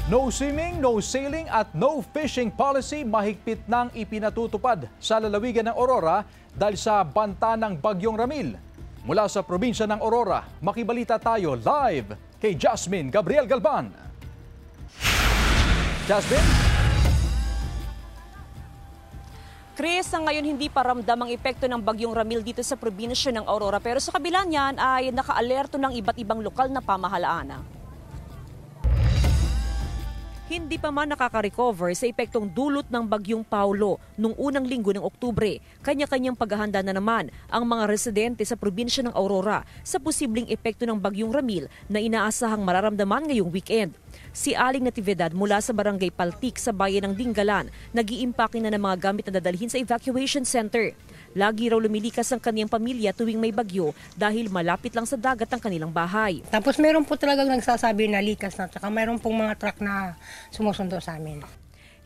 No swimming, no sailing at no fishing policy mahigpit nang ipinatutupad sa lalawigan ng Aurora dahil sa banta ng Bagyong Ramil. Mula sa probinsya ng Aurora, makibalita tayo live kay Jasmine Gabriel Galban. Jasmine? Chris, ngayon hindi pa ramdam ang epekto ng Bagyong Ramil dito sa probinsya ng Aurora, pero sa kabila niyan ay naka-alerto ng iba't ibang lokal na pamahalaan. Hindi pa man nakaka-recover sa epektong dulot ng Bagyong Paulo noong unang linggo ng Oktubre. Kanya-kanyang paghahanda na naman ang mga residente sa probinsya ng Aurora sa posibleng epekto ng Bagyong Ramil na inaasahang mararamdaman ngayong weekend. Si Aling Natividad mula sa Barangay Paltik sa bayan ng Dingalan, nag-iimpake na ng mga gamit na dadalhin sa evacuation center. Lagi raw lumilikas ang kaniyang pamilya tuwing may bagyo dahil malapit lang sa dagat ang kanilang bahay. Tapos meron po talagang nagsasabi na likas na, tsaka meron pong mga truck na sumusundo sa amin.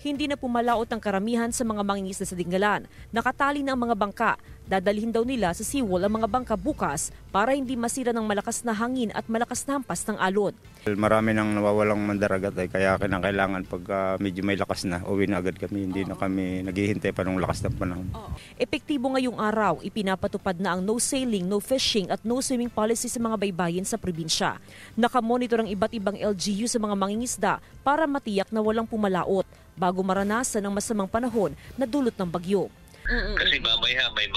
Hindi na pumalaot ang karamihan sa mga mangingisda sa Dingalan. Nakatali na ang mga bangka. Dadalhin daw nila sa seawall ang mga bangka bukas para hindi masira ng malakas na hangin at malakas na hampas ng alon. Marami nang nawawalang mandaragat kaya kailangan pag medyo may lakas na, uwi na agad kami. Hindi na kami naghihintay pa ng lakas ng panahon. Epektibo ngayong araw, ipinapatupad na ang no sailing, no fishing at no swimming policy sa mga baybayin sa probinsya. Nakamonitor ang iba't ibang LGU sa mga mangingisda para matiyak na walang pumalaot bago maranasan ang masamang panahon na dulot ng bagyo. Kasi mamaya may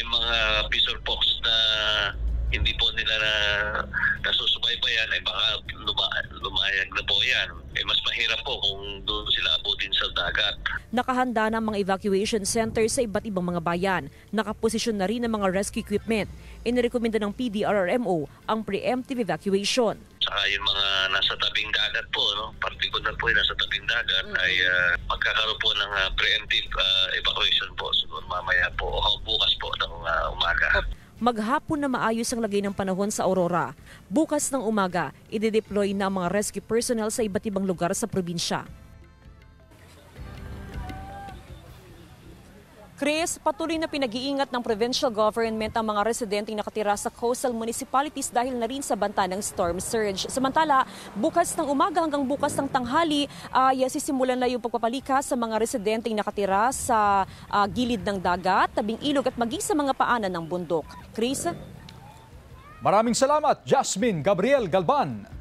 mga pisor fox na hindi po nila nasusubaybayan ay baka lumayag na po yan. Mas mahirap po kung doon sila abutin sa dagat. Nakahanda na ang mga evacuation center sa iba't ibang mga bayan. Nakaposisyon na rin ang mga rescue equipment. Inirekomenda ng PDRRMO ang preemptive evacuation. Saka yung mga nasa tabing dagat po, particular po yung nasa tabing dagat ay magkakaroon po ng preemptive evacuation po. Siguro mamaya po o bukas po ng umaga. Maghapon na maayos ang lagay ng panahon sa Aurora. Bukas ng umaga, ide-deploy na ang mga rescue personnel sa iba't ibang lugar sa probinsya. Chris, patuloy na pinag-iingat ng provincial government ang mga residenteng nakatira sa coastal municipalities dahil na rin sa banta ng storm surge. Samantala, bukas ng umaga hanggang bukas ng tanghali ay sisimulan na yung pagpapalikas sa mga residenteng nakatira sa gilid ng dagat, tabing ilog at maging sa mga paanan ng bundok. Chris? Maraming salamat, Jasmine Gabriel Galban.